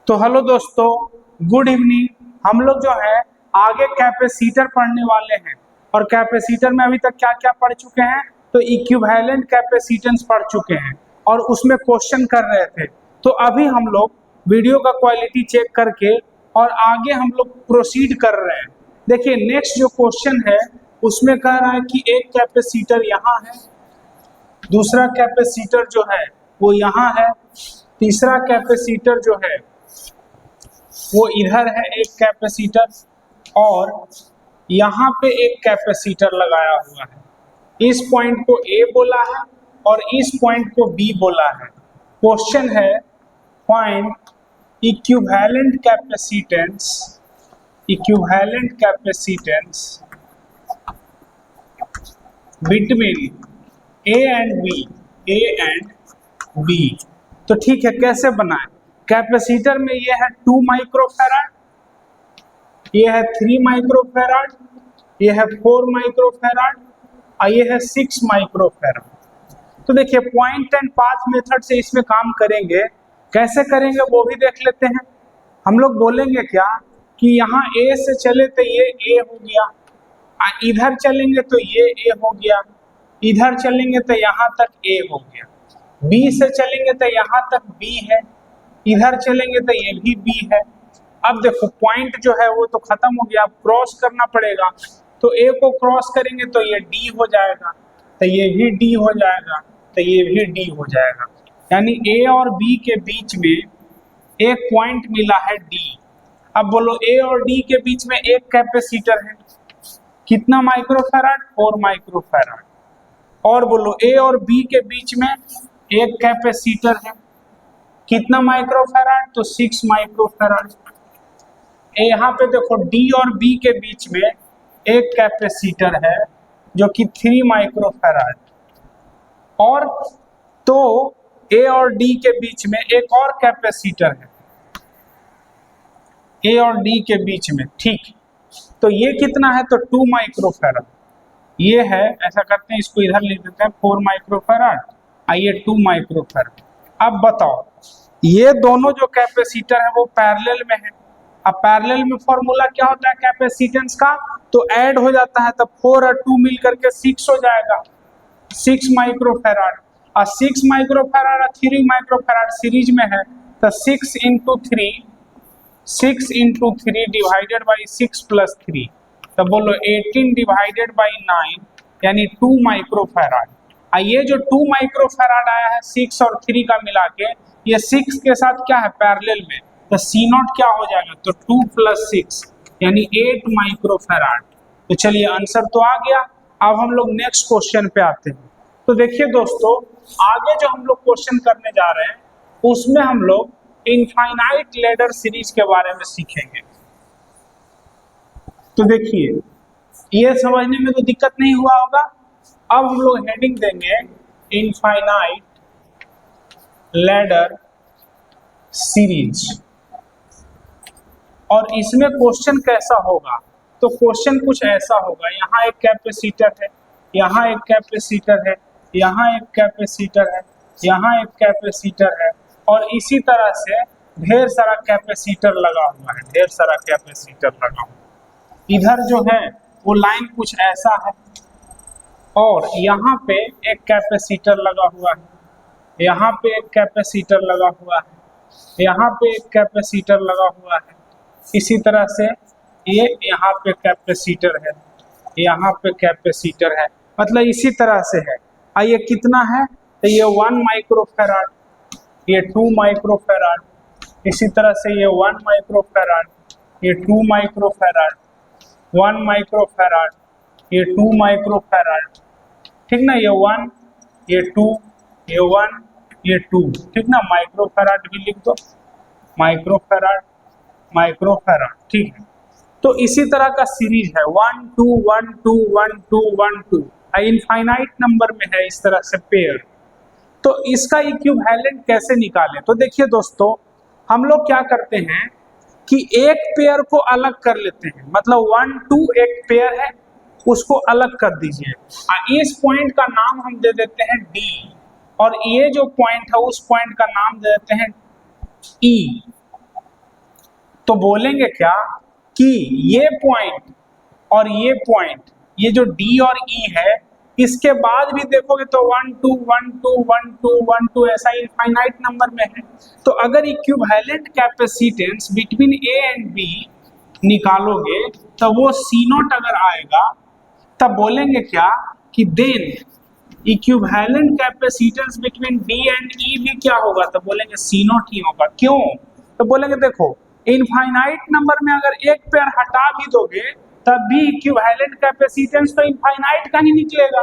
तो हेलो दोस्तों, good evening. हम लोग जो है आगे कैपेसिटर पढ़ने वाले हैं और कैपेसिटर में अभी तक क्या क्या पढ़ चुके हैं, तो इक्विवेलेंट कैपेसिटेंस पढ़ चुके हैं और उसमें क्वेश्चन कर रहे थे। तो अभी हम लोग वीडियो का क्वालिटी चेक करके और आगे हम लोग प्रोसीड कर रहे हैं। देखिए नेक्स्ट जो क्वेश्चन है उसमें कह रहा है कि एक कैपेसिटर यहाँ है, दूसरा कैपेसिटर जो है वो यहाँ है, तीसरा कैपेसिटर जो है वो इधर है एक कैपेसिटर, और यहाँ पे एक कैपेसिटर लगाया हुआ है। इस पॉइंट को ए बोला है और इस पॉइंट को बी बोला है। क्वेश्चन है find equivalent capacitance between A and B. तो ठीक है, कैसे बनाएं? कैपेसिटर में ये है 2 माइक्रोफैराड, ये है 3 माइक्रोफैराड, ये है 4 माइक्रोफैराड और ये है 6 माइक्रोफैराड। तो देखिए पॉइंट एंड पाथ मेथड से इसमें काम करेंगे। कैसे करेंगे वो भी देख लेते हैं। हम लोग बोलेंगे क्या कि यहाँ ए से चले तो ये ए हो गया, इधर चलेंगे तो ये ए हो गया, इधर चलेंगे तो यहाँ तक ए हो गया, बी से चलेंगे तो यहाँ तक बी है, इधर चलेंगे तो ये भी बी है। अब देखो पॉइंट जो है वो तो खत्म हो गया, अब क्रॉस करना पड़ेगा। तो ए को क्रॉस करेंगे तो ये डी हो जाएगा, तो ये भी डी हो जाएगा, तो ये भी डी हो जाएगा। यानी ए और बी के बीच में एक पॉइंट मिला है डी। अब बोलो ए और डी के बीच में एक कैपेसिटर है, कितना माइक्रोफैराड? 4 माइक्रोफैराड। और बोलो ए और बी के बीच में एक कैपेसिटर है, कितना माइक्रोफैराड? तो 6 माइक्रोफैराड। यहाँ पे देखो डी और बी के बीच में एक कैपेसिटर है जो कि 3 माइक्रोफैराड, और तो ए और डी के बीच में एक और कैपेसिटर है ए और डी के बीच में, ठीक। तो ये कितना है? तो 2 माइक्रोफैराड। ये है, ऐसा करते हैं इसको इधर लिख देते हैं 4 माइक्रोफैराड, आइए 2 माइक्रोफैराड। अब बताओ ये दोनों जो कैपेसिटर है वो पैरेलल में है। अब पैरेलल में फॉर्मूला क्या होता है कैपेसिटेंस का? तो ऐड हो जाता है, तब 4 और 2 मिल करके 6 हो जाएगा, 6 माइक्रोफैराड। और 6 माइक्रोफैराड और 3 माइक्रोफैराड सीरीज में है, तो 6 इंटू 3 डिवाइडेड बाई 6 प्लस 3, तो बोलो 18 डिवाइडेड बाई 9 यानी 2 माइक्रोफैराड। ये जो 2 माइक्रोफैराड आया है 6 और 3 का मिला के, ये 6 के साथ क्या है पैरेलल में, तो सी नॉट क्या हो जाएगा? तो 2 प्लस 6 यानी 8 माइक्रोफैराड। तो चलिए आंसर तो आ गया। अब हम लोग नेक्स्ट क्वेश्चन पे आते हैं। तो देखिए दोस्तों, आगे जो हम लोग क्वेश्चन करने जा रहे हैं उसमें हम लोग इनफाइनाइट लैडर सीरीज के बारे में सीखेंगे। तो देखिए ये समझने में तो दिक्कत नहीं हुआ होगा। अब हम लोग हेडिंग देंगे इनफाइनाइट लैडर सीरीज, और इसमें क्वेश्चन कैसा होगा? तो क्वेश्चन कुछ ऐसा होगा, यहाँ एक कैपेसिटर है, यहाँ एक कैपेसिटर है, यहाँ एक कैपेसिटर है, यहाँ एक कैपेसिटर है, और इसी तरह से ढेर सारा कैपेसिटर लगा हुआ है, ढेर सारा कैपेसिटर लगा हुआ है। इधर जो है वो लाइन कुछ ऐसा है, और यहाँ पे एक कैपेसिटर लगा हुआ है, यहाँ पे एक कैपेसिटर लगा हुआ है, यहाँ पे एक कैपेसिटर लगा हुआ है। इसी तरह से ये यहाँ पे कैपेसिटर है, यहाँ पे कैपेसिटर है, मतलब इसी तरह से है। ये कितना है? तो ये 1 माइक्रोफैराड, ये 2 माइक्रोफैराड, इसी तरह से ये 1 माइक्रोफैराड, ये 2 माइक्रोफैराड, 1 माइक्रोफैराड, ये 2 माइक्रोफैराड, ठीक ना। ये 1, ये 2, ये 1, ये 2, ठीक ना। माइक्रोफैराड भी लिख दो, माइक्रोफैराड, माइक्रोफैराड, ठीक है। तो इसी तरह का सीरीज है 1 2 1 2 1 2 1 2, इनफाइनाइट नंबर में है इस तरह से पेयर। तो इसका इक्विवेलेंट कैसे निकालें? तो देखिए दोस्तों, हम लोग क्या करते हैं कि एक पेयर को अलग कर लेते हैं, मतलब 1 2 एक पेयर है उसको अलग कर दीजिए। इस पॉइंट का नाम हम दे देते हैं डी, और ये जो पॉइंट है उस पॉइंट का नाम दे देते हैं ई। तो बोलेंगे क्या कि ये पॉइंट और ये पॉइंट, ये जो डी और ई है, इसके बाद भी देखोगे तो 1 2 1 2 1 2 1 2 ऐसा इनफाइनाइट नंबर में है। तो अगर equivalent capacitance between A and B निकालोगे तो वो सी नॉट अगर आएगा तब बोलेंगे क्या कि then equivalent capacitance between D and E भी क्या होगा, तो बोलेंगे सी नॉट ही होगा। क्यों, तो बोलेंगे देखो इनफाइनाइट नंबर में अगर एक पेयर हटा भी दोगे तब भी इक्विवेलेंट कैपेसिटेंस तो इनफाइनाइट का ही निकलेगा।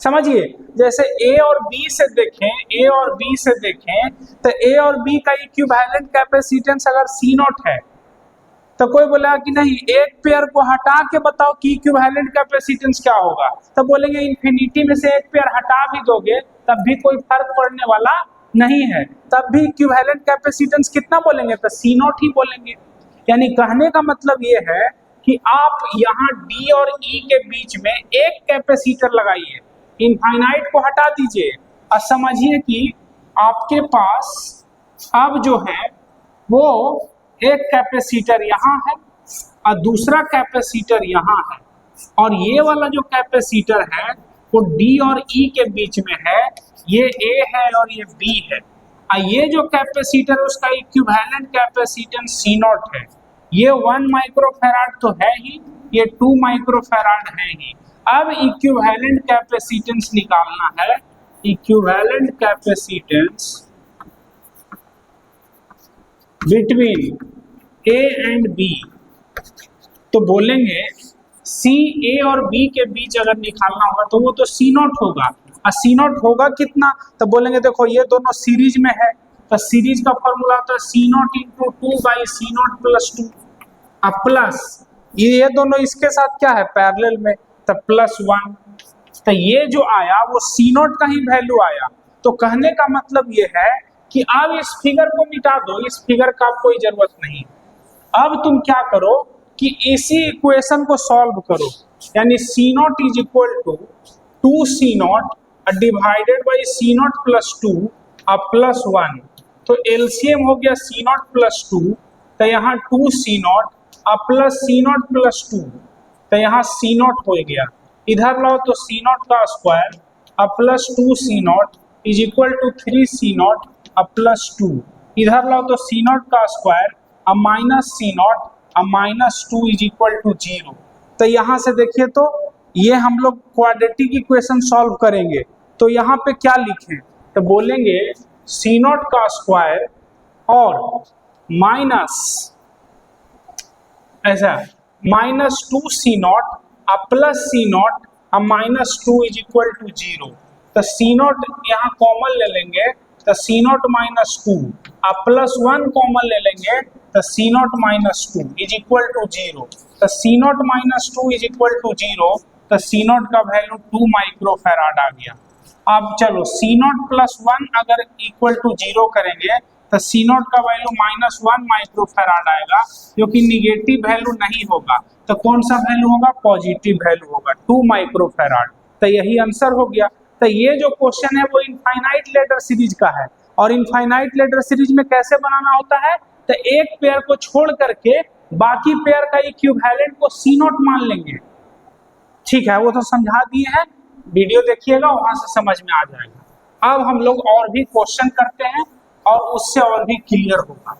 समझिए, जैसे ए और बी से देखें, ए और बी से देखें तो ए और बी का इक्विवेलेंट कैपेसिटेंस अगर सी नॉट है तो कोई बोला कि नहीं एक पेयर को हटा के बताओ कि इक्विवेलेंट कैपेसिटेंस क्या होगा, तब बोलेंगे इन्फिनिटी में से एक पेयर हटा भी दोगे तब भी कोई फर्क पड़ने वाला नहीं है, तब भी इक्विवेलेंट कैपेसिटेंस कितना बोलेंगे, तो सी नॉट ही बोलेंगे। यानी कहने का मतलब ये है कि आप यहाँ डी और ई के बीच में एक कैपेसिटर लगाइए, इनफाइनाइट को हटा दीजिए और समझिए कि आपके पास अब जो है वो एक कैपेसिटर यहाँ है और दूसरा कैपेसिटर यहाँ है, और ये वाला जो कैपेसिटर है वो डी और ई के बीच में है, ये ए है और ये बी है, और ये जो कैपेसिटर है उसका इक्विवेलेंट कैपेसिटेंस सी नॉट है। ये 1 माइक्रोफैराड तो है ही, ये 2 माइक्रोफैराड है ही। अब इक्विवेलेंट कैपेसिटेंस निकालना है, equivalent capacitance between A and B, तो बोलेंगे सी ए और बी के बीच अगर निकालना होगा तो वो तो सी नॉट होगा, और सी नॉट होगा कितना, तो बोलेंगे देखो ये दोनों सीरीज में है तो सीरीज का फॉर्मूला होता है C naught into 2 by C naught plus 2, अब प्लस ये दोनों इसके साथ क्या है पैरेलल में, तो प्लस 1, तो ये जो आया वो सी नॉट का ही वैल्यू आया। तो कहने का मतलब ये है कि अब इस फिगर को मिटा दो, इस फिगर का कोई जरूरत नहीं। अब तुम क्या करो कि इसी इक्वेशन को सॉल्व करो, यानी C naught is equal to 2 C naught divided by C naught plus 2 अब प्लस 1, तो एलसीएम हो गया सी नॉट प्लस 2, तो यहाँ 2 सी नॉट अब प्लस सी नॉट प्लस 2, तो यहाँ सी नॉट हो गया, इधर लाओ तो सी नॉट का स्क्वायर अब plus 2 C naught is equal to 3 C naught अब प्लस 2, इधर लाओ तो सी नॉट का स्क्वायर अब माइनस सी नॉट अब माइनस 2 इज इक्वल टू 0। तो यहाँ से देखिए तो ये हम लोग क्वाड्रेटिक इक्वेशन सॉल्व करेंगे, तो यहाँ पे क्या लिखें, तो बोलेंगे सी नॉट का स्क्वायर और माइनस ऐसा माइनस 2 सी नॉट अब प्लस सी नॉट अब माइनस 2 इज इक्वल टू 0, तो सी नॉट यहाँ कॉमन ले लेंगे तो सी नॉट माइनस 2 अब प्लस 1 कॉमन ले लेंगे तो C naught minus 2 is equal to 0, तो C naught minus 2 is equal to 0, तो सी नॉट का वैल्यू 2 माइक्रोफैराड आ गया। अब चलो सी नॉट प्लस 1 अगर इक्वल टू 0 करेंगे तो सी नॉट का वैल्यू माइनस 1 माइक्रोफैराड आएगा, जो कि निगेटिव वैल्यू नहीं होगा, तो कौन सा वैल्यू होगा, पॉजिटिव वैल्यू होगा 2 माइक्रोफैराड। तो यही आंसर हो गया। तो ये जो क्वेश्चन है वो इनफाइनाइट लेटर सीरीज का है, और इनफाइनाइट लेटर सीरीज में कैसे बनाना होता है, तो एक पेयर को छोड़ करके बाकी पेयर का इक्विवेलेंट को सी नॉट मान लेंगे। ठीक है, वो तो समझा दिए हैं, वीडियो देखिएगा वहां से समझ में आ जाएगा। अब हम लोग और भी क्वेश्चन करते हैं और उससे और भी क्लियर होगा।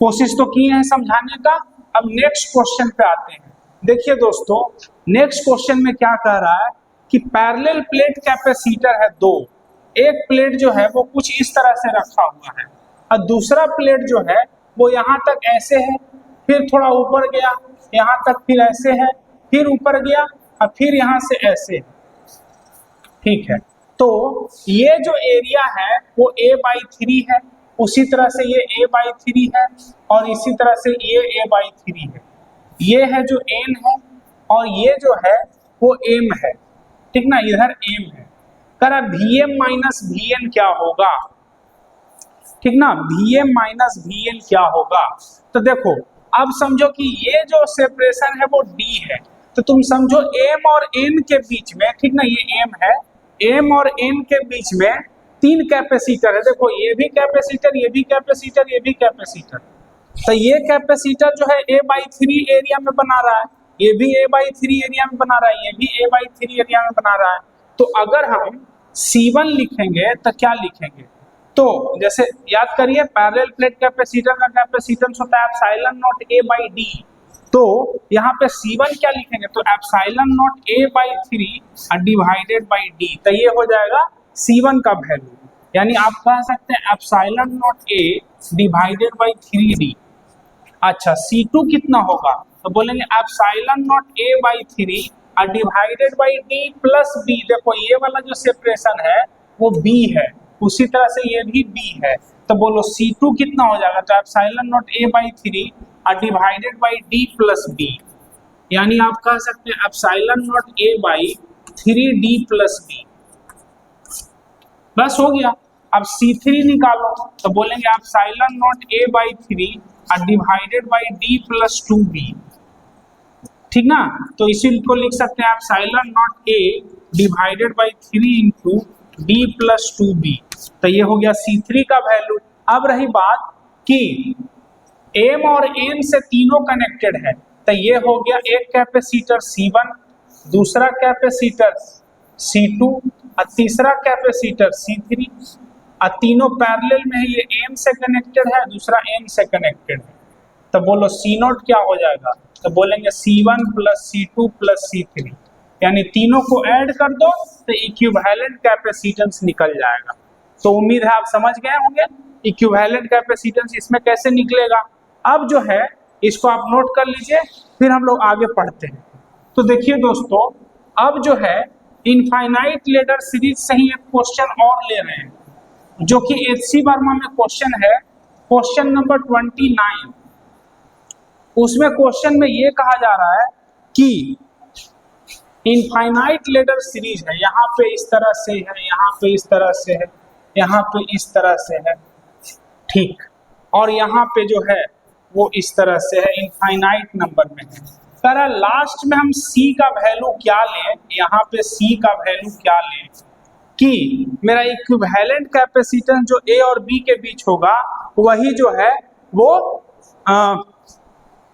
कोशिश तो की है समझाने का, अब नेक्स्ट क्वेश्चन पे आते हैं। देखिए दोस्तों, नेक्स्ट क्वेश्चन में क्या कह रहा है कि पैरेलल प्लेट कैपेसिटर है 2, एक प्लेट जो है वो कुछ इस तरह से रखा हुआ है और दूसरा प्लेट जो है वो यहाँ तक ऐसे है, फिर थोड़ा ऊपर गया यहाँ तक, फिर ऐसे है, फिर ऊपर गया और फिर यहाँ से ऐसे है। ठीक है, तो ये जो एरिया है वो a/3 है, उसी तरह से ये a/3 है और इसी तरह से ये a/3 है। ये है जो n है और ये जो है वो m है, ठीक ना, इधर m है। करा Vm माइनस Vn क्या होगा, ठीक ना, Vm माइनस Vn क्या होगा। तो देखो अब समझो कि ये जो सेपरेशन है वो D है, तो तुम समझो m और n के बीच में, ठीक ना, ये m है, m और n के बीच में 3 कैपेसिटर है। देखो ये भी कैपेसिटर, ये भी कैपेसिटर, ये भी कैपेसिटर, तो ये कैपेसिटर जो है A/3 एरिया में बना रहा है, ये भी A/3 एरिया में बना रहा है, ये भी A/3 एरिया में बना रहा है। तो अगर हम C1 लिखेंगे तो क्या लिखेंगे? तो जैसे याद करिए पैरेलल प्लेट कैपेसिटर का कैपेसिटेंस होता है एप्सिलॉन नॉट A/D। तो यहाँ पे C1 क्या लिखेंगे? तो epsilon not A/3 divided by D। तो ये हो जाएगा C1 का वैल्यू, यानी आप कह सकते हैं epsilon naught A divided by 3D। अच्छा C2 कितना होगा? तो बोलेंगे epsilon not A/3 divided by D plus B। देखो ये वाला जो सेपरेशन है वो B है, उसी तरह से ये भी B है। तो बोलो C2 कितना हो जाएगा? तो epsilon not A/3 divided by D plus B, यानी आप कह सकते हैं epsilon not A/3D plus B। बस हो गया। अब C3 निकालो तो बोलेंगे epsilon not A/3 divided by D plus 2B। ठीक ना? तो इसी को लिख सकते हैं epsilon naught A divided by 3 into D plus 2B। तो ये हो गया C3 का वैल्यू। अब रही बात कि M और N से तीनों कनेक्टेड है, तो ये हो गया एक कैपेसिटर C1, दूसरा कैपेसिटर C2 और तीसरा कैपेसिटर C3, और तीनों पैरेलल में है। ये M से कनेक्टेड है, दूसरा N से कनेक्टेड है। तो बोलो C0 क्या हो जाएगा? तो बोलेंगे C1 plus C2 plus C3, यानी तीनों को ऐड कर दो तो इक्विवेलेंट कैपेसिटेंस निकल जाएगा। तो उम्मीद है आप समझ गए होंगे इक्विवेलेंट कैपेसिटेंस इसमें कैसे निकलेगा। अब जो है इसको आप नोट कर लीजिए, फिर हम लोग आगे पढ़ते हैं। तो देखिए दोस्तों, अब जो है इनफाइनाइट लेडर सीरीज से ही एक क्वेश्चन और ले रहे हैं, जो कि HC वर्मा में क्वेश्चन है, क्वेश्चन नंबर 29। उसमें क्वेश्चन में ये कहा जा रहा है कि इनफाइनाइट लेडर सीरीज है, यहाँ पे इस तरह से है, यहाँ पे इस तरह से है, यहाँ पे इस तरह से है, ठीक, और यहाँ पे जो है वो इस तरह से है, इनफाइनाइट नंबर में है। कह लास्ट में हम C का वैल्यू क्या लें, यहाँ पे C का वैल्यू क्या लें कि मेरा इक्विवेलेंट कैपेसिटेंस जो A और B के बीच होगा वही जो है वो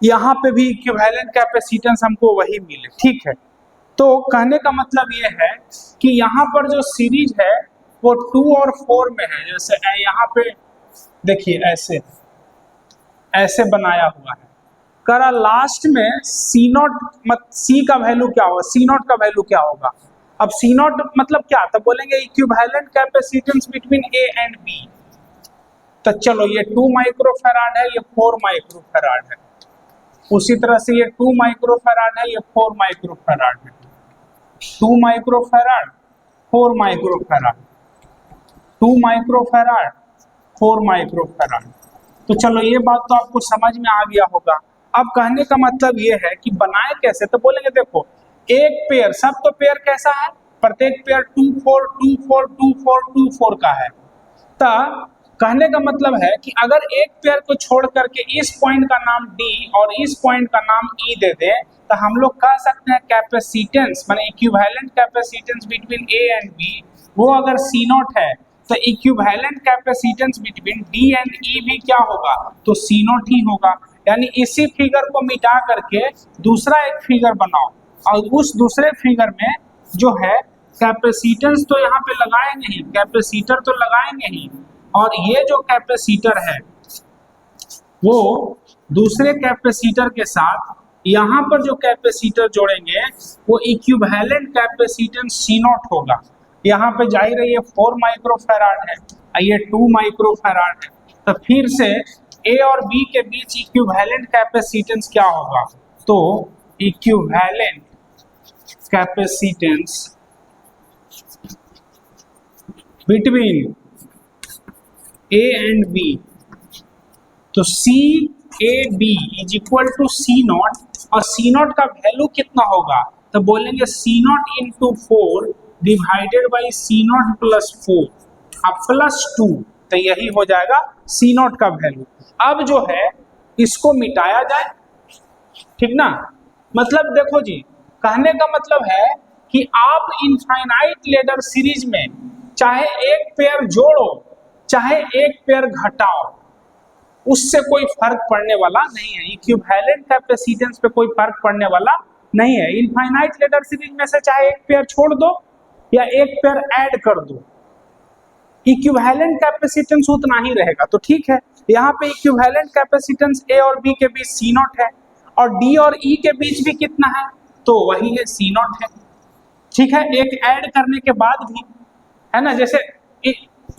यहाँ पे भी इक्विवेलेंट कैपेसिटेंस हमको वही मिले। ठीक है, तो कहने का मतलब ये है कि यहाँ पर जो सीरीज है वो 2 और 4 में है। जैसे यहाँ पे देखिए ऐसे ऐसे बनाया हुआ है। करा लास्ट में C का वैल्यू क्या होगा? C0 का वैल्यू क्या होगा? अब C0 मतलब क्या? तो बोलेंगे equivalent capacitance between A and B। तो चलो ये 2 माइक्रोफैराड है, ये 4 माइक्रोफैराड है। उसी तरह से ये 2 माइक्रोफैराड है, ये 4 माइक्रोफैराड है। 2 माइक्रोफैराड 4 माइक्रोफैराड, 2 माइक्रोफैराड 4 माइक्रोफैराड। तो चलो ये बात तो आपको समझ में आ गया होगा। अब कहने का मतलब ये है कि बनाए कैसे? तो बोलेंगे देखो एक पेयर, सब तो पेयर कैसा है? प्रत्येक पेयर 2 4 2 4 2 4 2 4 का है। तो कहने का मतलब है कि अगर एक पेयर को छोड़ करके इस पॉइंट का नाम D और इस पॉइंट का नाम E दे दे तो हम लोग कह सकते हैं कैपेसिटेंस माने equivalent capacitance between A and B वो अगर C0 है तो equivalent capacitance between D and E भी क्या होगा? तो C0 ही होगा। यानी इसी फिगर को मिटा करके दूसरा एक फिगर बनाओ और उस दूसरे फिगर में जो है कैपेसिटेंस तो यहाँ पे लगाएंगे ही, कैपेसिटर तो लगाएंगे ही, और ये जो कैपेसिटर है वो दूसरे कैपेसिटर के साथ यहाँ पर जो कैपेसिटर जोड़ेंगे वो इक्विवेलेंट कैपेसिटेंस C0 होगा। यहाँ पे जाहिर है ये 4 माइक्रोफैराड है, ये 2 माइक्रोफैराड है। तो फिर से A और B के बीच इक्विवेलेंट कैपेसिटेंस क्या होगा? तो equivalent capacitance between A and B, तो CAB is equal to C0, और C0 का वैल्यू कितना होगा? तो बोलेंगे C0 into 4 divided by C0 plus 4 अब प्लस 2, तो यही हो जाएगा C0 का वैल्यू। अब जो है इसको मिटाया जाए, ठीक ना? मतलब देखो जी, कहने का मतलब है कि आप इनफाइनाइट लेडर सीरीज में चाहे एक पेयर जोड़ो चाहे एक पेयर घटाओ, उससे कोई फर्क पड़ने वाला नहीं है, इक्विवेलेंट कैपेसिटेंस पे कोई फर्क पड़ने वाला नहीं है। इनफाइनाइट लेडर सीरीज में से चाहे एक पेयर छोड़ दो या एक पेयर ऐड कर दो, इक्विवेलेंट कैपेसिटेंस उतना ही रहेगा। तो ठीक है, यहाँ पे इक्विवेलेंट कैपेसिटेंस ए और बी के बीच सी नॉट है और डी और ई के बीच भी कितना है, तो वही है सी नॉट है। ठीक है, एक ऐड करने के बाद भी है ना, जैसे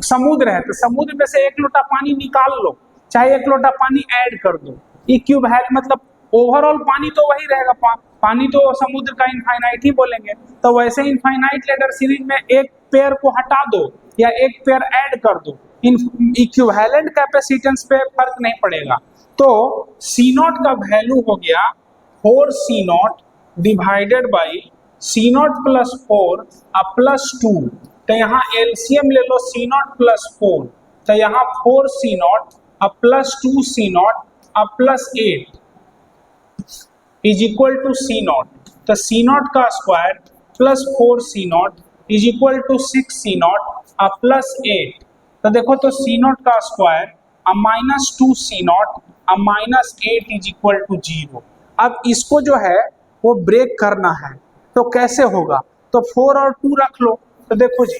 समुद्र है तो समुद्र में से एक लोटा पानी निकाल लो, चाहे एक लोटा पानी ऐड कर दो, इक्विवेलेंट मतलब ओवरऑल पानी तो वही रहेगा, पानी तो समुद्र का इनफाइनाइट ही बोलेंगे। तो वैसे इनफाइनाइट लेडर सीरीज में एक पेयर को हटा दो या एक पेयर ऐड कर दो, इक्विवेलेंट कैपेसिटेंस पे फर्क नहीं पड़ेगा। तो सी नॉट का वैल्यू हो गया 4 C naught divided by C naught plus 4 plus 2। तो यहाँ एलसीएम ले लो सी नॉट प्लस 4, तो यहाँ 4 C naught plus 2 C naught plus 8 is equal to C naught. तो सी नॉट का square plus 4 C naught is equal to 6 C naught plus 8। तो देखो तो सी नॉट का square minus 2 C naught minus 8 is equal to 0। अब इसको जो है वो ब्रेक करना है, तो कैसे होगा, तो 4 और 2 रख लो। तो देखो जी,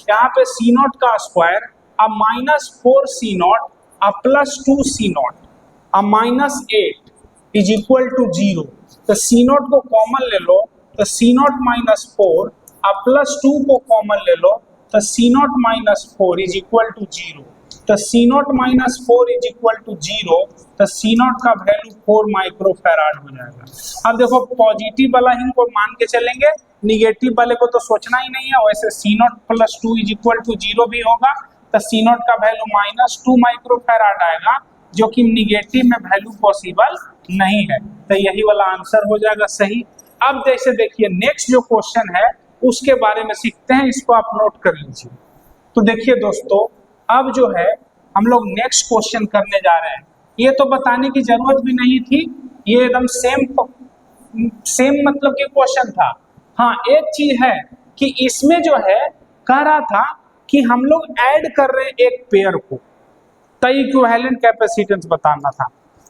यहाँ पे सी नॉट का square minus 4 C naught plus 2 C naught minus 8 is equal to 0। तो सी नॉट को कॉमन ले लो, तो सी नॉट माइनस 4 प्लस 2 को कॉमन ले लो, तो C naught minus 4 is equal to 0। तो C naught minus 4 is equal to 0, तो सी नॉट का वैल्यू 4 माइक्रो फैराड हो जाएगा। अब देखो पॉजिटिव वाला ही को मान के चलेंगे, निगेटिव वाले को तो सोचना ही नहीं है। वैसे C naught plus 2 is equal to 0 भी होगा, तो सी नॉट का वैल्यू माइनस 2 माइक्रो फैराड आएगा, जो कि निगेटिव में वैल्यू पॉसिबल नहीं है। तो यही वाला आंसर हो जाएगा सही। अब जैसे देखिए नेक्स्ट जो क्वेश्चन है उसके बारे में सीखते हैं, इसको आप नोट कर लीजिए। तो देखिए दोस्तों, अब जो है हम लोग नेक्स्ट क्वेश्चन करने जा रहे हैं। ये तो बताने की जरूरत भी नहीं थी, ये एकदम सेम मतलब के क्वेश्चन था। हाँ, एक चीज है कि इसमें जो है कह रहा था कि हम लोग ऐड कर रहे हैं एक पेयर को, तो इक्विवेलेंट कैपेसिटेंस बताना था।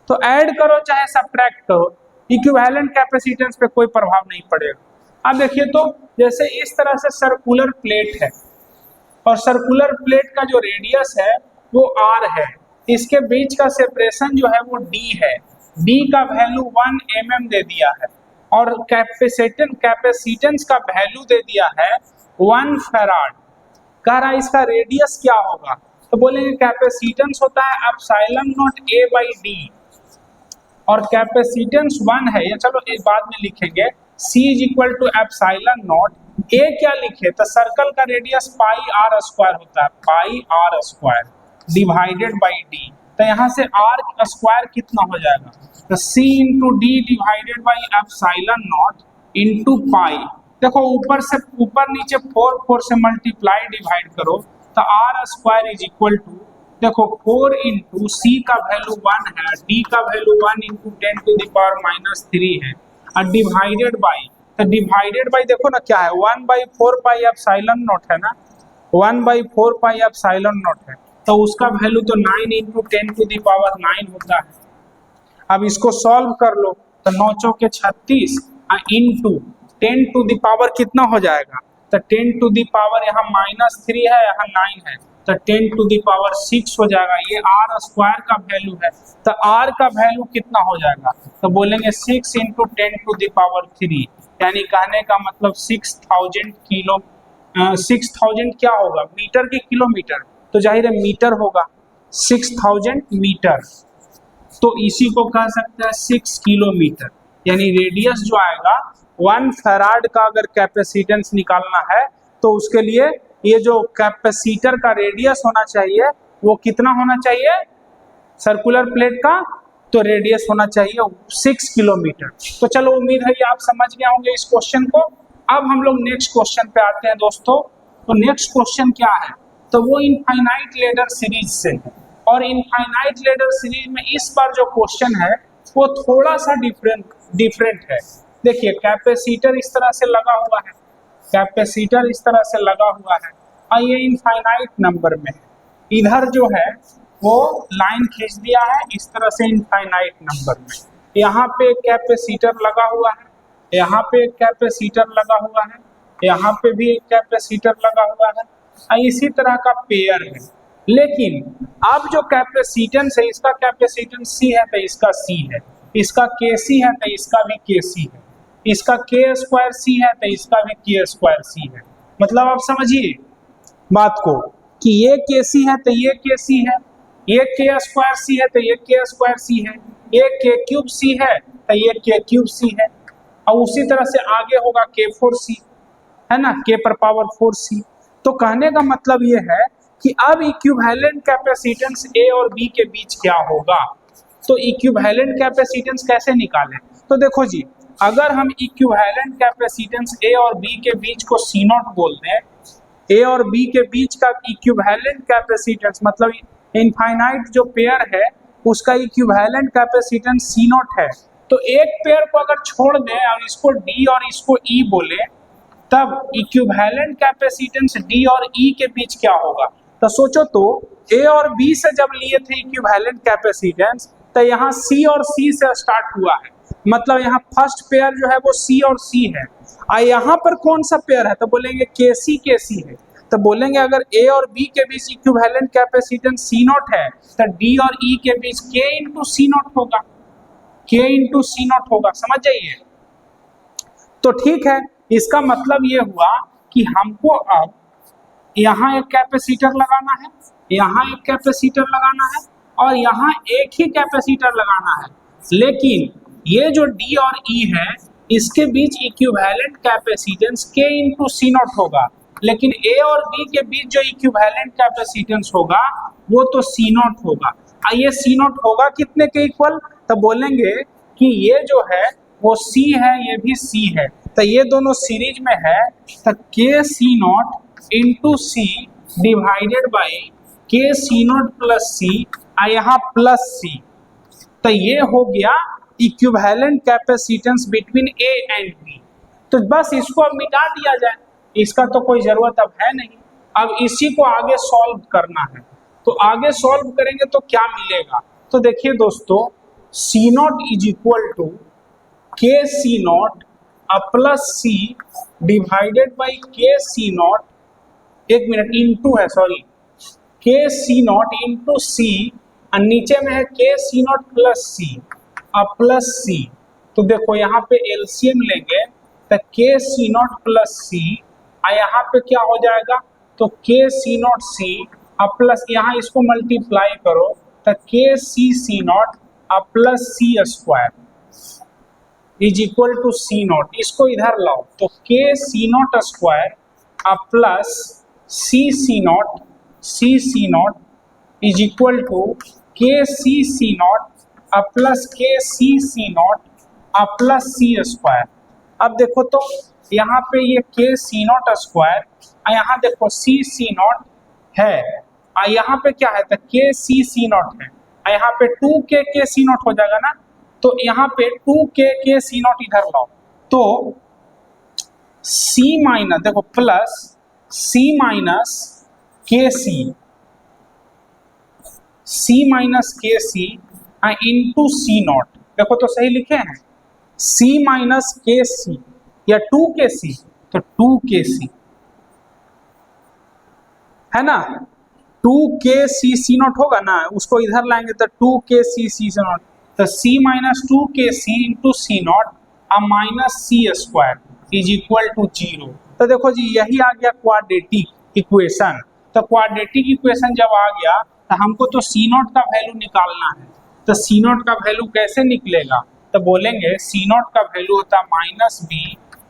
तो ऐड करो चाहे सब्ट्रैक्ट करो, इक्विवेलेंट कैपेसिटेंस पे कोई प्रभाव नहीं पड़ेगा। अब देखिए तो जैसे इस तरह से सर्कुलर प्लेट है और सर्कुलर प्लेट का जो रेडियस है वो r है, इसके बीच का सेपरेशन जो है वो d है, d का वैल्यू 1 mm दे दिया है और कैपेसिटेंस का वैल्यू दे दिया है 1 फैराड। कह रहा है इसका रेडियस क्या होगा, तो बोलेंगे कैपेसिटेंस होता है epsilon naught a by d और कैपेसिटेंस 1 है, या चलो एक बाद में लिखेंगे c is equal to epsilon naught a क्या लिखे, तो सर्कल का रेडियस पाई r स्क्वायर होता है, पाई r square divided by d। तो यहाँ से r स्क्वायर कितना हो जाएगा, तो c into D divided by epsilon not into pi. देखो ऊपर से ऊपर नीचे 4 से मल्टीप्लाई डिवाइड करो, तो r square is equal to, देखो 4 इंटू सी का वैल्यू 1 है, डी का value 1 into 10 to the power minus 3 है और डिवाइडेड बाई, तो डिवाइडेड बाई देखो ना क्या है, 1/4 पाई एप्सिलॉन नॉट है ना, 1/4 पाई एप्सिलॉन नॉट है, तो उसका वैल्यू तो 9 इंटू 10 टू द पावर 9 होता है। अब इसको सॉल्व कर लो, तो 9 चौके 36 इंटू 10 टू द पावर कितना हो जाएगा, तो 10 टू द पावर यहाँ -3 है, यहाँ 9 है, तो 10 टू द पावर 6 हो जाएगा। ये r स्क्वायर का वैल्यू है, तो r का वैल्यू कितना हो जाएगा, तो बोलेंगे 6 इंटू 10 टू द पावर 3, यानी कहने का मतलब 6000 किलो, 6000 क्या होगा मीटर की किलोमीटर, तो जाहिर है मीटर होगा, 6000 मीटर, तो इसी को कह सकते हैं 6 किलोमीटर। यानी रेडियस जो आएगा 1 फैराड का अगर कैपेसिटेंस निकालना है तो उसके लिए ये जो कैपेसिटर का रेडियस होना चाहिए वो कितना होना चाहिए, सर्कुलर प्लेट का तो रेडियस होना चाहिए 6 किलोमीटर। तो चलो उम्मीद है कि आप समझ गए होंगे इस क्वेश्चन को। अब हम लोग नेक्स्ट क्वेश्चन पे आते हैं दोस्तों। तो नेक्स्ट क्वेश्चन क्या है, तो वो इनफाइनाइट लेडर सीरीज से है, और इनफाइनाइट लेडर सीरीज में इस बार जो क्वेश्चन है वो थोड़ा सा डिफरेंट है। देखिए कैपेसिटर इस तरह से लगा हुआ है, कैपेसिटर इस तरह से लगा हुआ है और ये इनफाइनाइट नंबर में है। इधर जो है वो लाइन खींच दिया है इस तरह से इनफाइनाइट नंबर में। यहाँ पे एक कैपेसिटर लगा हुआ है, यहाँ पे एक कैपेसिटर लगा हुआ है, यहाँ पे भी एक कैपेसिटर लगा हुआ है, इसी तरह का पेयर है। लेकिन अब जो कैपेसिटेंस है, इसका कैपेसिटेंस C है तो इसका C है, इसका KC है तो इसका भी KC है, इसका K2C है तो इसका भी K2C है। मतलब आप समझिए बात को कि ये KC है तो ये KC है, ये K2C है तो ये K2C है, ये K3C है तो ये K3C है, और उसी तरह से आगे होगा K4C, है ना, K पर पावर 4C। तो कहने का मतलब ये है कि अब इक्विवेलेंट कैपेसिटेंस A और B के बीच क्या होगा। तो इक्विवेलेंट कैपेसिटेंस कैसे निकालें? तो देखो जी, अगर हम इक्विवेलेंट कैपेसिटेंस A और B के बीच को C0 बोल दें, A और B के बीच का इक्विवेलेंट कैपेसिटेंस मतलब इनफाइनाइट जो पेयर है उसका इक्विवेलेंट कैपेसिटेंस C0 है। तो एक पेयर को अगर छोड़ दें और इसको D और इसको E बोले, तब इक्विवेलेंट कैपेसिटेंस D और E के बीच क्या होगा। तो सोचो तो A और B से जब लिए थे इक्विवेलेंट कैपेसिटेंस, तो यहाँ C और C से स्टार्ट हुआ है, मतलब यहाँ फर्स्ट पेयर जो है वो C और C है। और यहाँ पर कौन सा पेयर है? तो बोलेंगे KC KC है। तो बोलेंगे अगर A और B के बीच इक्विवेलेंट कैपेसिटेंस C0 है तो D और E के बीच K इंटू C0 होगा, K इंटू C0 होगा। समझ जाइए। तो ठीक है, इसका मतलब ये हुआ कि हमको अब यहाँ एक कैपेसिटर लगाना है, यहाँ एक कैपेसिटर लगाना है और यहाँ एक ही कैपेसिटर लगाना है। लेकिन ये जो D और E है इसके बीच equivalent capacitance K into C0 होगा, लेकिन A और B के बीच जो इक्विवेलेंट कैपेसिटेंस होगा वो तो C0 होगा। ये C0 होगा कितने के इक्वल? तो बोलेंगे कि ये जो है वो C है, ये भी C है, तो ये दोनों सीरीज में है, तो KC0 into C divided by KC0 plus C, यहाँ प्लस C। तो ये हो गया equivalent capacitance between A and B। तो बस इसको अब मिटा दिया जाए, इसका तो कोई जरूरत अब है नहीं। अब इसी को आगे सॉल्व करना है, तो आगे सॉल्व करेंगे तो क्या मिलेगा। तो देखिए दोस्तों, C0 is equal to KC0 plus C divided by KC0, एक मिनट, इंटू है, सॉरी, KC0 इंटू C और नीचे में है KC0 plus C plus C। तो देखो यहाँ पे एलसीएम लेंगे तो KC0 प्लस C, यहाँ पे क्या हो जाएगा, तो KC0 C प्लस यहाँ इसको मल्टीप्लाई करो तो KC0 plus C square is equal to C0। इसको इधर लाओ तो KC0 square plus CC0 is equal to KCC0 plus KCC0 plus C square. अब देखो तो यहाँ पे ये KC0 स्क्वायर, यहाँ देखो CC0 है, यहाँ पे क्या है तो KCC0 है, यहाँ पे 2K KC0 हो जाएगा ना, तो यहाँ पे 2K KC0 इधर लाओ तो C माइनस, देखो plus C minus KC into C0। देखो तो सही लिखे हैं, C माइनस KC या 2KC, तो 2KC है ना, 2KCC0 होगा ना, उसको इधर लाएंगे तो 2KCC0, तो C minus 2KC into C0 minus C square is equal to 0। तो देखो जी, यही आ गया क्वाड्रेटिक इक्वेशन। तो क्वाड्रेटिक इक्वेशन जब आ गया तो हमको तो C0 का वैल्यू निकालना है। तो C0 का वैल्यू कैसे निकलेगा, तो बोलेंगे C0 का वैल्यू होता है minus B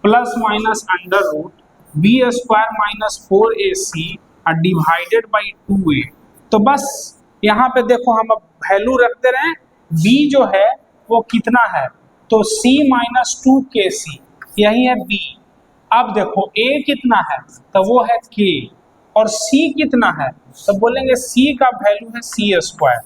plus minus under root B square minus 4AC divided by 2A। तो बस यहाँ पे देखो हम अब वैल्यू रखते रहे, B जो है वो कितना है, तो C माइनस 2KC, यही है B। अब देखो A कितना है, तो वो है K, और C कितना है, तो बोलेंगे C का वैल्यू है C स्क्वायर।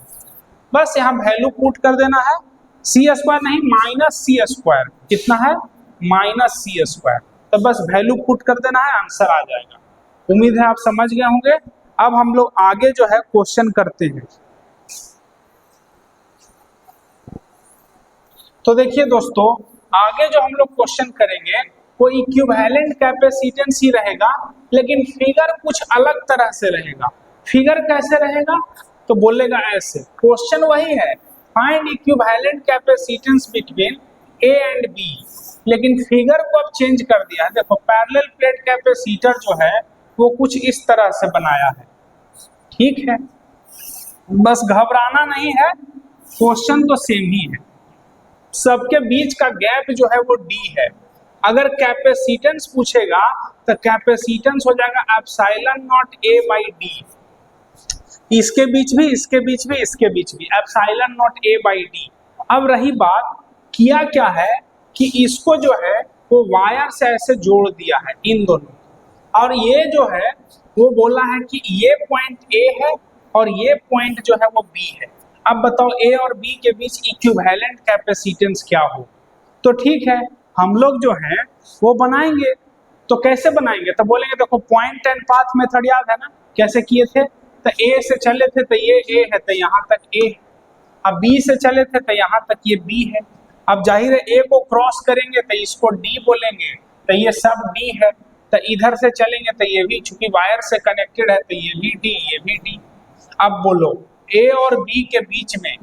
बस यहाँ वैल्यू पुट कर देना है, C स्क्वायर नहीं माइनस C स्क्वायर, कितना है माइनस C स्क्वायर। तो बस वैल्यू पुट कर देना है, आंसर आ जाएगा। उम्मीद है आप समझ गए होंगे। अब हम लोग आगे जो है क्वेश्चन करते हैं। तो देखिए दोस्तों, आगे जो हम लोग क्वेश्चन करेंगे वो इक्विवेलेंट कैपेसिटेंस ही रहेगा, लेकिन फिगर कुछ अलग तरह से रहेगा। फिगर कैसे रहेगा? तो बोलेगा ऐसे, क्वेश्चन वही है, find equivalent capacitance between A and B, लेकिन फिगर को अब चेंज कर दिया है। देखो, पैरेलल प्लेट कैपेसिटर जो है वो कुछ इस तरह से बनाया है, ठीक है। बस घबराना नहीं है, क्वेश्चन तो सेम ही है। सबके बीच का गैप जो है वो डी है। अगर कैपेसिटेंस पूछेगा तो कैपेसिटेंस हो जाएगा epsilon naught A by D, इसके बीच भी, इसके बीच भी, इसके बीच भी, epsilon naught A by D. अब रही बात, किया क्या है कि इसको जो है वो वायर से ऐसे जोड़ दिया है इन दोनों, और ये जो है वो बोला है कि ये पॉइंट ए है और ये पॉइंट जो है वो बी है। अब बताओ ए और बी के बीच इक्विवेलेंट कैपेसिटेंस क्या हो? तो ठीक है, हम लोग जो है वो बनाएंगे। तो कैसे बनाएंगे? तो बोलेंगे देखो, पॉइंट एंड पाथ मेथड याद है ना, कैसे किए थे? तो ए से चले थे तो ये ए है, तो यहाँ तक ए है। अब बी से चले थे तो यहाँ तक ये बी है। अब जाहिर है ए को क्रॉस करेंगे तो इसको डी बोलेंगे, तो ये सब डी है। तो इधर से चलेंगे तो ये भी, चूंकि वायर से कनेक्टेड है तो ये भी डी, ये भी डी। अब बोलो, ए और बी के बीच में,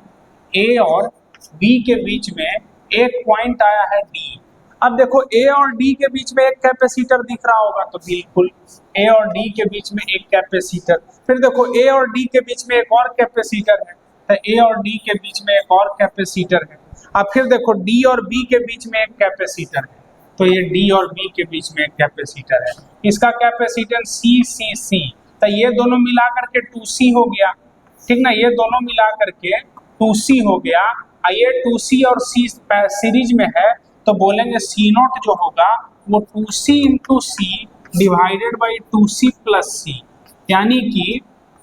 ए और बी के बीच में एक पॉइंट आया है डी। अब देखो, ए और डी के बीच में एक कैपेसिटर दिख रहा होगा, तो बिल्कुल ए और डी के बीच में एक कैपेसिटर। फिर देखो, ए और डी के बीच में एक और कैपेसिटर है, तो ए और डी के बीच में एक और कैपेसिटर है। अब फिर देखो, डी और बी के बीच में एक कैपेसिटर है, तो ये डी और बी के बीच में एक कैपेसिटर है। इसका कैपेसिटेंस सी सी सी, तो ये दोनों मिला करके 2C हो गया, ठीक ना। ये दोनों मिला करके 2C हो गया। ये 2C और C सीरीज में है, तो बोलेंगे C नॉट जो होगा वो 2C into C divided by 2C plus C, यानी कि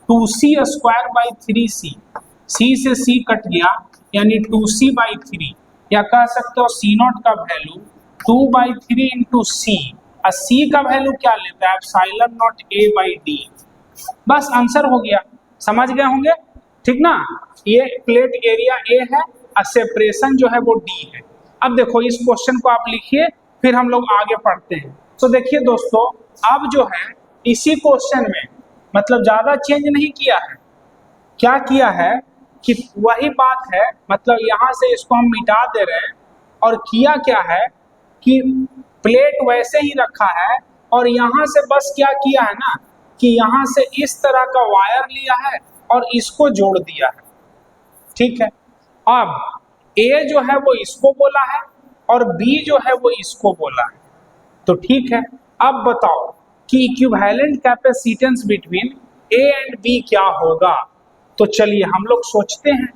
2C square by 3C। C से C कट गया, यानी 2C बाई 3, या कह सकते हो C नॉट का वैल्यू 2/3 इंटू सी। और C का वैल्यू क्या लेता है? Epsilon naught A by D. बस आंसर हो गया, समझ गए होंगे, ठीक ना। ये प्लेट एरिया A है और सेपरेशन जो है वो D है। अब देखो, इस क्वेश्चन को आप लिखिए, फिर हम लोग आगे पढ़ते हैं। तो देखिए दोस्तों, अब जो है इसी क्वेश्चन में मतलब ज्यादा चेंज नहीं किया है। क्या किया है कि वही बात है, मतलब यहाँ से इसको हम मिटा दे रहे हैं, और किया क्या है कि प्लेट वैसे ही रखा है, और यहाँ से बस क्या किया है ना कि यहाँ से इस तरह का वायर लिया है और इसको जोड़ दिया है, ठीक है। अब ए जो है वो इसको बोला है और बी जो है वो इसको बोला है, तो ठीक है। अब बताओ कि equivalent capacitance between A and B क्या होगा? तो चलिए हम लोग सोचते हैं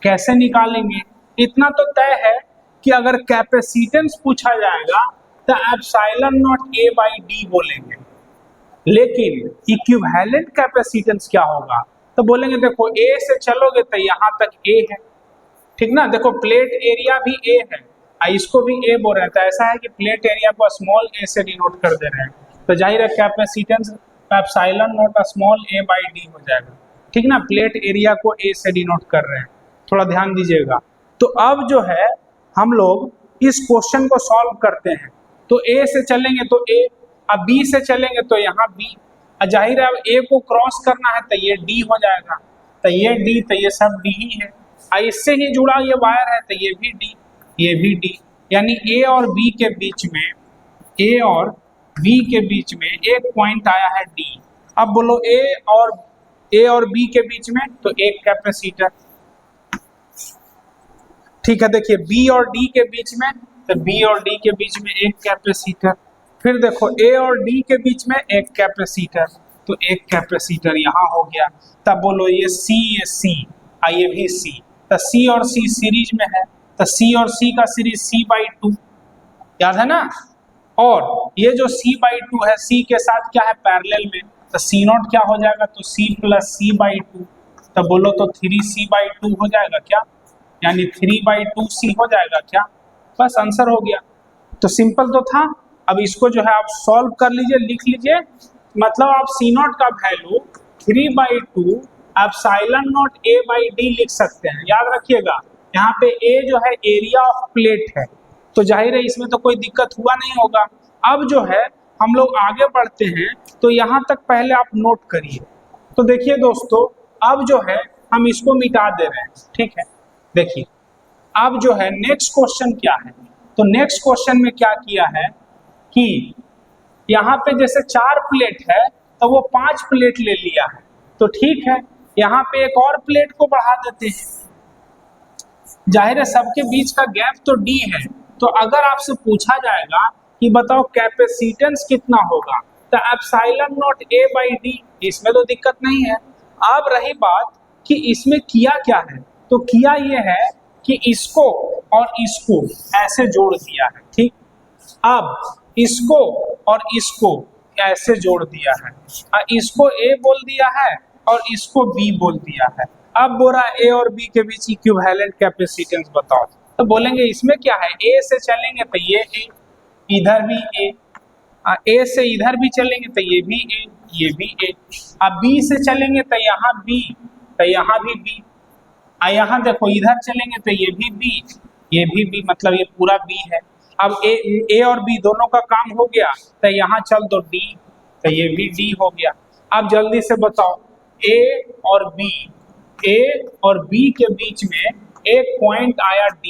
कैसे निकालेंगे। इतना तो तय है कि अगर कैपेसिटेंस पूछा जाएगा तो epsilon naught A by D बोलेंगे, लेकिन इक्विवेलेंट कैपेसिटेंस क्या होगा? तो बोलेंगे देखो, ए से चलोगे तो यहाँ तक ए है, ठीक ना। देखो, प्लेट एरिया भी ए है, इसको भी ए बोल रहे हैं, तो ऐसा है कि प्लेट एरिया को स्मॉल ए से डिनोट कर दे रहे हैं, तो जाहिर है capacitance epsilon not small A by D हो जाएगा, ठीक ना। प्लेट एरिया को ए से डिनोट कर रहे हैं, थोड़ा ध्यान दीजिएगा। तो अब जो है हम लोग इस क्वेश्चन को सॉल्व करते हैं। तो ए से चलेंगे तो ए, अब बी से चलेंगे तो यहाँ बी, जाहिर है अब ए को क्रॉस करना है तो ये डी हो जाएगा, तो ये डी, तो ये सब डी ही है। इससे ही जुड़ा ये वायर है तो ये भी डी, ये भी डी, यानी ए और बी के बीच में, ए और बी के बीच में एक पॉइंट आया है डी। अब बोलो, ए और बी के बीच में तो एक कैपेसिटर, ठीक है। देखिए, बी और डी के बीच में, तो बी और डी के बीच में एक कैपेसिटर। फिर देखो, ए और डी के बीच में एक कैपेसिटर, तो एक कैपेसिटर यहाँ हो गया। तब बोलो, ये सी, ये भी सी, तो सी और सी सीरीज में है, तो सी और सी का सीरीज C/2, याद है ना। और ये जो C/2 है, सी के साथ क्या है? पैरेलल में, तो सी नॉट क्या हो जाएगा? तो C प्लस C/2, तो बोलो तो 3C/2 हो जाएगा क्या? यानी 3/2C हो जाएगा क्या? बस आंसर हो गया। तो सिंपल तो था। अब इसको जो है आप सॉल्व कर लीजिए, लिख लीजिए। मतलब आप C नॉट का value 3/2 epsilon naught A by D लिख सकते हैं, याद रखिएगा। यहाँ पे ए जो है एरिया ऑफ प्लेट है, तो जाहिर है इसमें तो कोई दिक्कत हुआ नहीं होगा। अब जो है हम लोग आगे बढ़ते हैं, तो यहाँ तक पहले आप नोट करिए। तो देखिए दोस्तों, अब जो है हम इसको मिटा दे रहे हैं, ठीक है। देखिए अब जो है नेक्स्ट क्वेश्चन क्या है, तो नेक्स्ट क्वेश्चन में क्या किया है कि यहाँ पे जैसे 4 प्लेट है तो वो 5 प्लेट ले लिया है, तो ठीक है यहाँ पे एक और प्लेट को बढ़ा देते हैं। जाहिर है सबके बीच का गैप तो d है, तो अगर आपसे पूछा जाएगा कि बताओ कैपेसिटेंस कितना होगा, तो epsilon naught a by D, इसमें तो दिक्कत नहीं है। अब रही बात कि इसमें किया क्या है, तो किया ये है कि इसको और इसको ऐसे जोड़ दिया है, ठीक। अब इसको और इसको ऐसे जोड़ दिया है, इसको a बोल दिया है और इसको b बोल दिया है। अब बोला a और b के बीच इक्विवेलेंट कैपेसिटेंस बताओ, तो बोलेंगे इसमें क्या है, a से चलेंगे तो ये a, इधर भी a से इधर भी चलेंगे तो ये भी a, ये भी a। अब b से चलेंगे तो यहाँ b, तो यहाँ भी b। यहाँ देखो इधर चलेंगे तो ये भी b, ये भी b, मतलब ये पूरा b है। अब a और b दोनों का काम हो गया, तो यहाँ चल दो d, तो ये भी d हो गया। अब जल्दी से बताओ a और b के बीच में एक पॉइंट आया d,